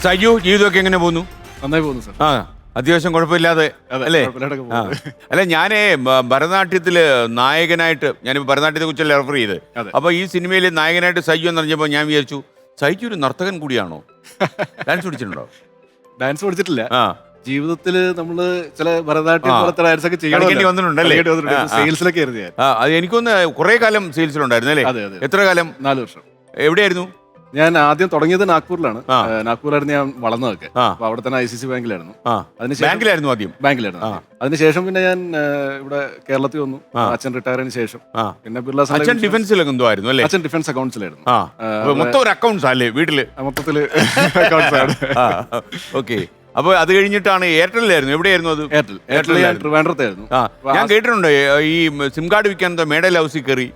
സജു ജീവിതമൊക്കെ എങ്ങനെ പോകുന്നു? നന്നായി പോകുന്നു സാർ. ആ, അത്യാവശ്യം കുഴപ്പമില്ലാതെ അല്ലേ? അല്ല, ഞാനേ ഭരതനാട്യത്തില് നായകനായിട്ട് ഞാനിപ്പോൾ ഭരതനാട്യത്തെ കുറിച്ചല്ലേ റെഫർ ചെയ്ത്. അപ്പൊ ഈ സിനിമയിൽ നായകനായിട്ട് സജു എന്ന് പറഞ്ഞപ്പോൾ ഞാൻ വിചാരിച്ചു സജു ഒരു നർത്തകൻ കൂടിയാണോ? ഡാൻസ് പഠിച്ചിട്ടുണ്ടോ? ഡാൻസ് പഠിച്ചിട്ടില്ല. ആ, ജീവിതത്തില് നമ്മള് ചില ഭരതനാട്യം പോലത്തെ ഡാൻസ് ഒക്കെ കളിക്കേണ്ടി വന്നിട്ടുണ്ടല്ലേ? സെയിൽസിലൊക്കെ ആയിരുന്നു ഞാൻ. അത് എനിക്കൊന്ന് കുറെ കാലം സെയിൽസിലുണ്ടായിരുന്നു അല്ലേ? അതെ, അതെ. എത്ര കാലം? 4 വർഷം. എവിടെയായിരുന്നു? ഞാൻ ആദ്യം തുടങ്ങിയത് നാഗ്പൂരിലാണ്. നാഗ്പൂരായിരുന്നു ഞാൻ വളർന്നതൊക്കെ. ആ. അപ്പൊ അവിടെ തന്നെ ICC ബാങ്കിലായിരുന്നു. ബാങ്കിലായിരുന്നു ആദ്യം? ബാങ്കിലായിരുന്നു. അതിനുശേഷം പിന്നെ ഞാൻ ഇവിടെ കേരളത്തിൽ വന്നു. അച്ഛൻ റിട്ടയറിന് ശേഷം പിന്നെ ബിർള അച്ഛൻ ഡിഫൻസിലൊക്കെ എന്തോ ആയിരുന്നു അല്ലേ? അച്ഛൻ ഡിഫൻസ് അക്കൗണ്ട്സിലായിരുന്നു. മൊത്തം ഒരു അക്കൗണ്ട്സ് അല്ലേ വീട്ടില്? മൊത്തത്തില് അക്കൗണ്ട്സ് ആണ്. ഓക്കെ. അപ്പൊ അത് കഴിഞ്ഞിട്ടാണ് എയർടെല്ലായിരുന്നു. എവിടെയായിരുന്നു അത്? എയർടെൽ ഞാൻ ട്രിവാൻഡ്രത്തായിരുന്നു. ഞാൻ കേട്ടിട്ടുണ്ട് ഈ സിം കാർഡ് വിൽക്കാൻ മേഡൽ ഹൗസിൽ കയറി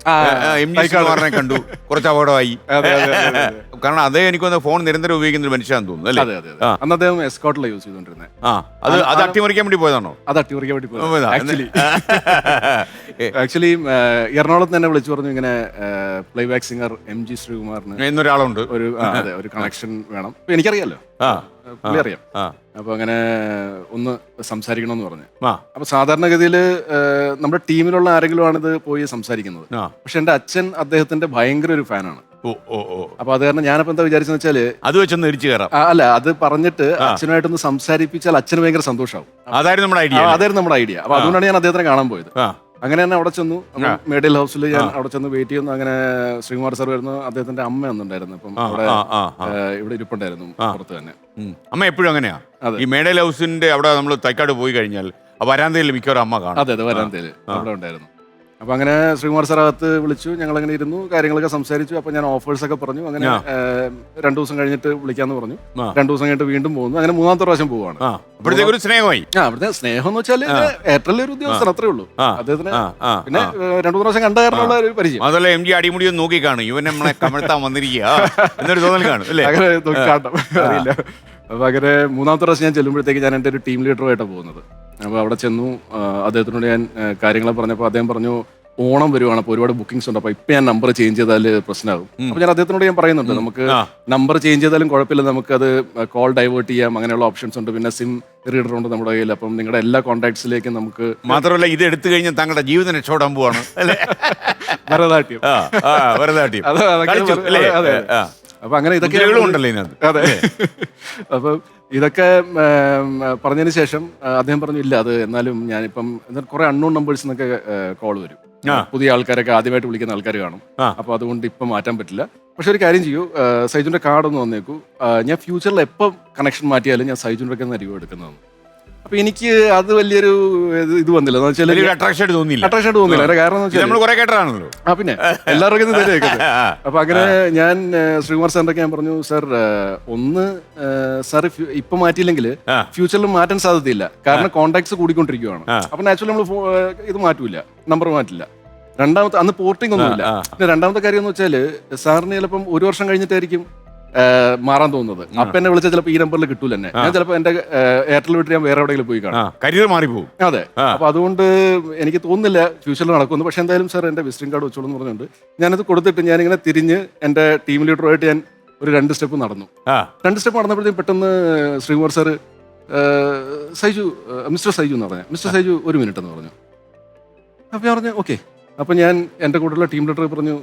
MG ശ്രീകുമാറിനെ കണ്ടു, കുറച്ച് അപകടമായി. കാരണം അതേ എനിക്കൊന്ന് ഫോൺ നിരന്തരം ഉപയോഗിക്കുന്ന ഒരു മനുഷ്യനാന്ന് തോന്നുന്നു അല്ലേ? അതെ, അതെ. അന്ന് അദ്ദേഹം എസ്കോട്ടിലാണ് യൂസ് ചെയ്തോണ്ടിരുന്നത്. അത് അട്ടിമറിക്കാൻ വേണ്ടി പോയതാണോ? അത് അട്ടിമറിക്കാൻ വേണ്ടി പോയത്. ആക്ച്വലി എറണാകുളത്ത് തന്നെ വിളിച്ചു പറഞ്ഞു ഇങ്ങനെ പ്ലേബാക്ക് സിംഗർ MG ശ്രീകുമാറിന് എന്നൊരാളുണ്ട്, ഒരു കണക്ഷൻ വേണം. എനിക്കറിയാലോ, പുള്ളി അറിയാം. അപ്പൊ അങ്ങനെ ഒന്ന് സംസാരിക്കണമെന്ന് പറഞ്ഞു. അപ്പൊ സാധാരണഗതിയിൽ നമ്മുടെ ടീമിലുള്ള ആരെങ്കിലും ആണിത് പോയി സംസാരിക്കുന്നത്. പക്ഷെ എന്റെ അച്ഛൻ അദ്ദേഹത്തിന്റെ ഭയങ്കര ഒരു ഫാനാണ്. അപ്പൊ അത് കാരണം ഞാനപ്പോ എന്താ വിചാരിച്ചെന്ന് വെച്ചാല് അത് വെച്ചൊന്ന് ഇടിച്ചു കയറാം. അല്ല, അത് പറഞ്ഞിട്ട് അച്ഛനുമായിട്ടൊന്ന് സംസാരിപ്പിച്ചാൽ അച്ഛന് ഭയങ്കര സന്തോഷമാവും. അതായിരുന്നു നമ്മുടെ ഐഡിയ. അപ്പൊ അതുകൊണ്ടാണ് ഞാൻ അദ്ദേഹത്തിനെ കാണാൻ പോയത്. അങ്ങനെ തന്നെ അവിടെ ചെന്നു. മേഡിൽ ഹൗസിൽ ഞാൻ അവിടെ ചെന്ന് വെയിറ്റ് ചെയ്യുന്നു. അങ്ങനെ ശ്രീകുമാർ സാർ വരുന്നു. അദ്ദേഹത്തിന്റെ അമ്മ ഒന്നുണ്ടായിരുന്നു. അപ്പം ഇവിടെ ഇരിപ്പുണ്ടായിരുന്നു പുറത്ത് തന്നെ. അമ്മ എപ്പോഴും അങ്ങനെയാ. ഈ മേഡൽ ഹൗസിന്റെ അവിടെ നമ്മൾ തൈക്കാട് പോയി കഴിഞ്ഞാൽ വരാന്തയിൽ മിക്കവാറും അമ്മ കാണും. അതെ, വരാന്തയിൽ അവിടെ ഉണ്ടായിരുന്നു. അപ്പൊ അങ്ങനെ ശ്രീകുമാർ സാർ അകത്ത് വിളിച്ചു. ഞങ്ങൾ അങ്ങനെ ഇരുന്നു, കാര്യങ്ങളൊക്കെ സംസാരിച്ചു. അപ്പൊ ഞാൻ ഓഫേഴ്സ് ഒക്കെ പറഞ്ഞു. അങ്ങനെ 2 ദിവസം കഴിഞ്ഞിട്ട് വിളിക്കാന്ന് പറഞ്ഞു. 2 ദിവസം കഴിഞ്ഞിട്ട് വീണ്ടും പോകുന്നു. അങ്ങനെ 3ാമത്തെ പ്രാവശ്യം പോവാണ്. അപ്പോഴത്തേക്കൊരു സ്നേഹമായി. അവിടുത്തെ സ്നേഹം എന്ന് വെച്ചാൽ എയർടെൽ ഒരു ഉദ്യോഗസ്ഥൻ, അത്രേ ഉള്ളൂ. അദ്ദേഹത്തിന് പിന്നെ 2-3 പ്രാവശ്യം കണ്ട കാരണമുള്ള ഒരു പരിചയം. അതല്ല MG അടിമുടി ഒന്ന് നോക്കി കാണും, ഇവൻ നമ്മളെ കമഴ്ത്താൻ വന്നിരിക്കുക എന്നൊരു തോന്നൽ കാണും അല്ലേ? അങ്ങനെ അറിയില്ല. അപ്പൊ അങ്ങനെ 3ാമത്തെ പ്രാവശ്യം ഞാൻ ചെല്ലുമ്പോഴത്തേക്ക് ഞാൻ എൻ്റെ ഒരു ടീം ലീഡറുമായിട്ടാണ് പോകുന്നത്. അപ്പോൾ അവിടെ ചെന്നു. അദ്ദേഹത്തിനോട് ഞാൻ കാര്യങ്ങളെ പറഞ്ഞപ്പോൾ അദ്ദേഹം പറഞ്ഞു ഓണം വരുവാണ്, അപ്പോൾ ഒരുപാട് ബുക്കിംഗ്സ് ഉണ്ട്, അപ്പോൾ ഇപ്പം ഞാൻ നമ്പർ ചേഞ്ച് ചെയ്താൽ പ്രശ്നമാകും. അപ്പോൾ ഞാൻ അദ്ദേഹത്തിനോട് ഞാൻ പറയുന്നുണ്ട് നമുക്ക് നമ്പർ ചേഞ്ച് ചെയ്താലും കുഴപ്പമില്ല, നമുക്കത് കോൾ ഡൈവേർട്ട് ചെയ്യാം, അങ്ങനെയുള്ള ഓപ്ഷൻസ് ഉണ്ട്. പിന്നെ സിം റീഡർ ഉണ്ട് നമ്മുടെ കയ്യിൽ. അപ്പം നിങ്ങളുടെ എല്ലാ കോൺടാക്ട്സിലേക്കും നമുക്ക് മാത്രമല്ല ഇത് എടുത്തു കഴിഞ്ഞാൽ താങ്കളുടെ ജീവിതം രക്ഷപ്പെടാൻ പോവാണ് അല്ലേ? ഭരതനാട്യം. അപ്പൊ അങ്ങനെ ഇതൊക്കെ ഉണ്ടല്ലോ ഇതിനകത്ത്. അതെ. അപ്പൊ ഇതൊക്കെ പറഞ്ഞതിന് ശേഷം അദ്ദേഹം പറഞ്ഞു ഇല്ല, അത് എന്നാലും ഞാനിപ്പം കുറെ അൺനോൺ നമ്പേഴ്സ് എന്നൊക്കെ കോൾ വരും. പുതിയ ആൾക്കാരൊക്കെ ആദ്യമായിട്ട് വിളിക്കുന്ന ആൾക്കാർ കാണും. അപ്പൊ അതുകൊണ്ട് ഇപ്പം മാറ്റാൻ പറ്റില്ല. പക്ഷെ ഒരു കാര്യം ചെയ്യൂ, സൈജുന്റെ കാർഡ് ഒന്ന് വന്നേക്കൂ, ഞാൻ ഫ്യൂച്ചറിൽ എപ്പം കണക്ഷൻ മാറ്റിയാലും ഞാൻ സൈജുന്റെ ഒക്കെ റിവ്യൂ എടുക്കുന്നതാണ്. അപ്പൊ എനിക്ക് അത് വലിയൊരു ഇത് വന്നില്ല. അട്രാക്ഷൻ തോന്നിയില്ല. കാരണം പിന്നെ എല്ലാവർക്കും അപ്പൊ അങ്ങനെ ഞാൻ ശ്രീകുമാർ സാറിന്റെ ഞാൻ പറഞ്ഞു, സാർ ഒന്ന് സാർ ഇപ്പൊ മാറ്റിയില്ലെങ്കിൽ ഫ്യൂച്ചറിൽ മാറ്റാൻ സാധ്യതയില്ല, കാരണം കോൺടാക്ട്സ് കൂടിക്കൊണ്ടിരിക്കുകയാണ്. അപ്പൊ നാച്ചുറലി നമ്മൾ ഇത് മാറ്റൂല, നമ്പർ മാറ്റില്ല. രണ്ടാമത്തെ അന്ന് പോർട്ടിംഗ് ഒന്നുമില്ല. പിന്നെ രണ്ടാമത്തെ കാര്യം എന്ന് വെച്ചാൽ സാറിന് ചിലപ്പം 1 വർഷം കഴിഞ്ഞിട്ടായിരിക്കും മാറാൻ തോന്നുന്നത്. അപ്പൊ എന്നെ വിളിച്ചാൽ ചിലപ്പോൾ ഈ നമ്പറിൽ കിട്ടൂല തന്നെ. ഞാൻ ചിലപ്പോൾ എന്റെ എയർടെൽ വിട്ട് ഞാൻ വേറെ എവിടെയെങ്കിലും പോയി കാണാം, കരിയർ മാറിപ്പോകും. അതെ. അപ്പൊ അതുകൊണ്ട് എനിക്ക് തോന്നുന്നില്ല ഫ്യൂച്ചറിൽ നടക്കുന്നു. പക്ഷെ എന്തായാലും സാർ എന്റെ വിസിറ്റിംഗ് കാർഡ് വെച്ചോളൂ എന്ന് പറഞ്ഞുകൊണ്ട് ഞാനത് കൊടുത്തിട്ട് ഞാനിങ്ങനെ തിരിഞ്ഞ് എന്റെ ടീം ലീഡറുമായിട്ട് ഞാൻ ഒരു 2 സ്റ്റെപ്പ് നടന്നു. 2 സ്റ്റെപ്പ് നടന്നപ്പോഴത്തേക്കും പെട്ടെന്ന് ശ്രീകുമാർ സാർ സൈജു, മിസ്റ്റർ സൈജു എന്ന് പറഞ്ഞു. മിസ്റ്റർ സൈജു 1 മിനിറ്റ് എന്ന് പറഞ്ഞു. അപ്പൊ ഞാൻ പറഞ്ഞു ഓക്കെ. അപ്പൊ ഞാൻ എന്റെ കൂടെയുള്ള ടീം ലീഡർ പറഞ്ഞു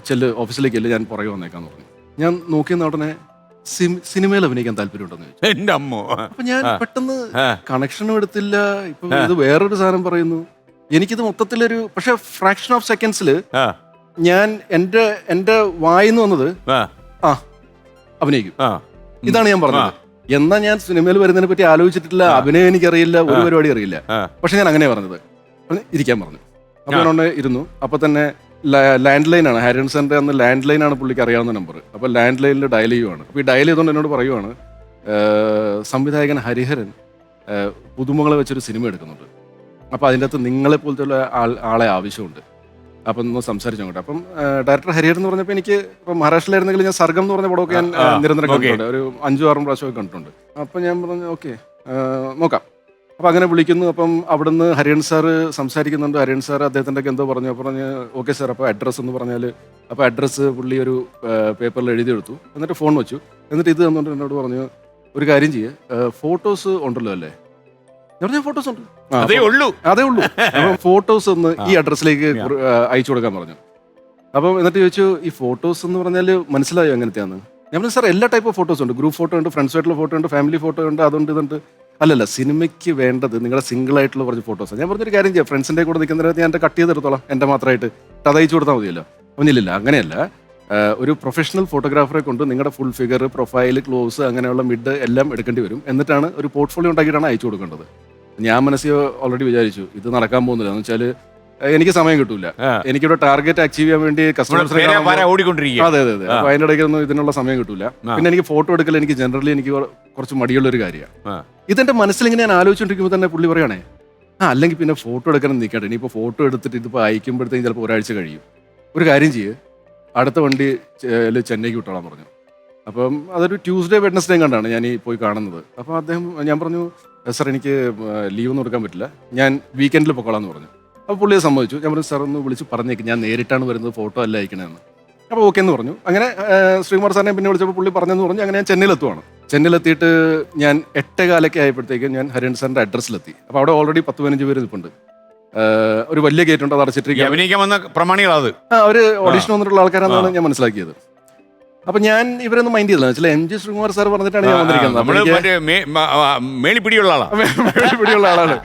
ചെല്ല്, ഓഫീസിലേക്ക് ഞാൻ പുറകെ വന്നേക്കാന്ന് പറഞ്ഞു. ഞാൻ നോക്കിയെന്ന ഉടനെ സിനിമയിൽ അഭിനയിക്കാൻ താല്പര്യമുണ്ടെന്ന് ചോദിച്ചു. എന്റെ അമ്മോ. അപ്പൊ ഞാൻ പെട്ടെന്ന് കണക്ഷനും എടുത്തില്ല. ഇപ്പൊ ഇത് വേറൊരു സാധനം പറയുന്നു. എനിക്കിത് മൊത്തത്തിലൊരു, പക്ഷെ ഫ്രാക്ഷൻ ഓഫ് സെക്കൻഡ്സിൽ ഞാൻ എന്റെ വായിന്ന് വന്നത് അഭിനയിക്കും, ഇതാണ് ഞാൻ പറഞ്ഞത്. എന്നാ ഞാൻ സിനിമയിൽ വരുന്നതിനെ പറ്റി ആലോചിച്ചിട്ടില്ല, അഭിനയം എനിക്കറിയില്ല, ഒരു പരിപാടി അറിയില്ല. പക്ഷെ ഞാൻ അങ്ങനെ പറഞ്ഞത്. ഇരിക്കാൻ പറഞ്ഞു. അപ്പൊ ഞാൻ ഇരുന്നു. അപ്പൊ തന്നെ ലാൻഡ് ലൈൻ ആണ്, ഹാരിയൻ സെന്റർ അന്ന് ലാൻഡ് ലൈൻ ആണ് പുള്ളിക്ക് അറിയാവുന്ന നമ്പർ. അപ്പോൾ ലാൻഡ് ലൈനിൽ ഡയൽ ചെയ്യുവാണ്. അപ്പോൾ ഈ ഡയൽ ചെയ്തുകൊണ്ട് എന്നോട് പറയുവാണ് സംവിധായകൻ ഹരിഹരൻ പുതുമകളെ വെച്ചൊരു സിനിമ എടുക്കുന്നുണ്ട്, അപ്പോൾ അതിൻ്റെ അകത്ത് നിങ്ങളെ പോലത്തെ ആളെ ആവശ്യമുണ്ട്, അപ്പം ഒന്ന് സംസാരിച്ചു അങ്ങോട്ട്. അപ്പം ഡയറക്ടർ ഹരിഹരൻ എന്ന് പറഞ്ഞപ്പോൾ എനിക്ക് ഇപ്പം മഹാരാഷ്ട്രയിലായിരുന്നെങ്കിൽ ഞാൻ സർഗം എന്ന് പറഞ്ഞ പടമൊക്കെ ഞാൻ നിരന്തരം കണ്ടിട്ടുണ്ട്, ഒരു 5-6 പ്രാവശ്യമൊക്കെ കണ്ടിട്ടുണ്ട്. അപ്പം ഞാൻ പറഞ്ഞു ഓക്കെ നോക്കാം. അപ്പോൾ അങ്ങനെ വിളിക്കുന്നു. അപ്പം അവിടുന്ന് ഹരിയൻ സാറ് സംസാരിക്കുന്നുണ്ട്. ഹരിയൻ സാർ അദ്ദേഹത്തിൻ്റെ ഒക്കെ എന്തോ പറഞ്ഞു. അപ്പോൾ പറഞ്ഞ് ഓക്കെ സാർ, അപ്പോൾ അഡ്രസ്സ് എന്ന് പറഞ്ഞാൽ, അപ്പോൾ അഡ്രസ്സ് പുള്ളി ഒരു പേപ്പറിൽ എഴുതി എടുത്തു. എന്നിട്ട് ഫോൺ വെച്ചു. എന്നിട്ട് ഇത് തന്നുകൊണ്ട് എന്നോട് പറഞ്ഞു, ഒരു കാര്യം ചെയ്യുക, ഫോട്ടോസ് ഉണ്ടല്ലോ അല്ലേ? ഞാൻ പറഞ്ഞു ഫോട്ടോസ് ഉണ്ട്. അതേ ഉള്ളൂ. അപ്പം ഫോട്ടോസ് ഒന്ന് ഈ അഡ്രസ്സിലേക്ക് അയച്ചു കൊടുക്കാൻ പറഞ്ഞു. അപ്പം എന്നിട്ട് ചോദിച്ചു, ഈ ഫോട്ടോസ് എന്ന് പറഞ്ഞാൽ മനസ്സിലായോ എങ്ങനത്തെയാന്ന്? ഞാൻ പറഞ്ഞു സാർ എല്ലാ ടൈപ്പ് ഓഫ് ഫോട്ടോസ് ഉണ്ട്. ഗ്രൂപ്പ് ഫോട്ടോ ഉണ്ട്, ഫ്രണ്ട്സായിട്ടുള്ള ഫോട്ടോ ഉണ്ട്, ഫാമിലി ഫോട്ടോ ഉണ്ട്, അതുണ്ട് ഇതുണ്ട്. അല്ലല്ല, സിനിമയ്ക്ക് വേണ്ടത് നിങ്ങളുടെ സിംഗിൾ ആയിട്ടുള്ള കുറച്ച് ഫോട്ടോസാണ്. ഞാൻ പറഞ്ഞൊരു കാര്യം ചെയ്യാം, ഫ്രണ്ട്സിൻ്റെ കൂടെ നിൽക്കുന്നതിനകത്ത് ഞാൻ എൻ്റെ കട്ട് ചെയ്തെടുത്തോളാം, എൻ്റെ മാത്രമായിട്ട് അത് അയച്ചു കൊടുത്താൽ മതിയല്ലോ. ഒന്നില്ല, അങ്ങനെയല്ല. ഒരു പ്രൊഫഷണൽ ഫോട്ടോഗ്രാഫറെ കൊണ്ട് നിങ്ങളുടെ ഫുൾ ഫിഗർ, പ്രൊഫൈൽ, ക്ലോസ്, അങ്ങനെയുള്ള മിഡ് എല്ലാം എടുക്കേണ്ടി വരും. എന്നിട്ടാണ് ഒരു പോർട്ട്ഫോളിയോ ഉണ്ടാക്കിയിട്ടാണ് അയച്ചു കൊടുക്കേണ്ടത്. ഞാൻ മനസ്സിൽ ഓൾറെഡി വിചാരിച്ചു ഇത് നടക്കാൻ പോകുന്നില്ല. എന്ന് വെച്ചാൽ എനിക്ക് സമയം കിട്ടൂല. എനിക്കിവിടെ ടാർഗറ്റ് അച്ചീവ് ചെയ്യാൻ വേണ്ടി കസ്റ്റമേഴ്സിനെ ഓടിക്കൊണ്ടിരിക്കുക. അതെ. അപ്പൊ അതിന്റെ ഇടയ്ക്കൊന്നും ഇതിനുള്ള സമയം കിട്ടൂല. പിന്നെ എനിക്ക് ഫോട്ടോ എടുക്കൽ എനിക്ക് ജനറലി എനിക്ക് കുറച്ച് മടിയുള്ള ഒരു കാര്യമാണ്. ഇതെന്റെ മനസ്സിലിങ്ങനെ ഞാൻ ആലോചിച്ചോണ്ടിരിക്കുമ്പോൾ തന്നെ പുള്ളി പറയണേ, അല്ലെങ്കിൽ പിന്നെ ഫോട്ടോ എടുക്കണം നിൽക്കട്ടെ, ഇനിയിപ്പോൾ ഫോട്ടോ എടുത്തിട്ട് ഇതിപ്പോൾ അയക്കുമ്പോഴത്തേക്കും ചിലപ്പോൾ ഒരാഴ്ച കഴിയും. ഒരു കാര്യം ചെയ്യ്, അടുത്ത വണ്ടി ചെന്നൈക്ക് വിട്ടോളാൻ പറഞ്ഞു. അപ്പം അതൊരു ട്യൂസ്ഡേ വെഡ്നസ്ഡേ കണ്ടാണ് ഞാൻ ഈ പോയി കാണുന്നത്. അപ്പോൾ അദ്ദേഹം, ഞാൻ പറഞ്ഞു സാർ എനിക്ക് ലീവ് ഒന്നും എടുക്കാൻ പറ്റില്ല, ഞാൻ വീക്കെൻഡിൽ പൊക്കോളാന്ന് പറഞ്ഞു. അപ്പോൾ പുള്ളിയെ സമ്മതിച്ചു. ഞാൻ പറഞ്ഞു സാർ ഒന്ന് വിളിച്ച് പറഞ്ഞേക്ക്, ഞാൻ നേരിട്ടാണ് വരുന്നത്, ഫോട്ടോ അല്ല അയക്കണമെന്ന്. അപ്പോൾ ഓക്കെ എന്ന് പറഞ്ഞു. അങ്ങനെ ശ്രീകുമാർ സാറിനെ പിന്നെ വിളിച്ചപ്പോൾ പുള്ളി പറഞ്ഞെന്ന് പറഞ്ഞു. അങ്ങനെ ഞാൻ ചെന്നൈയിലെത്തുവാണ്. ചെന്നൈയിലെത്തിയിട്ട് ഞാൻ 8:15 ആയപ്പോഴത്തേക്കും ഞാൻ ഹരിയൻ സാറിൻ്റെ അഡ്രസ്സിലെത്തി. അപ്പോൾ അവിടെ ഓൾറെഡി 10-15 പേര് നിൽപ്പുണ്ട്. ഒരു വലിയ ഗേറ്റ് ഉണ്ട്, അത് അടച്ചിട്ടിരിക്കുക. അഭിനയിക്കാൻ വന്ന പ്രമാണികളത് ഒരു ഓഡിഷൻ വന്നിട്ടുള്ള ആൾക്കാരാണെന്നാണ് ഞാൻ മനസ്സിലാക്കിയത്. അപ്പൊ ഞാൻ ഇവരൊന്നും മൈൻഡ് ചെയ്തില്ല. വെച്ചാൽ MG ശ്രീകുമാർ സാർ പറഞ്ഞിട്ടാണ് ഞാൻ വന്നിരിക്കുന്നത്. മേളിപ്പിടിയുള്ള ആളാണ്. മേളിപ്പിടിയുള്ള ആളാണ്.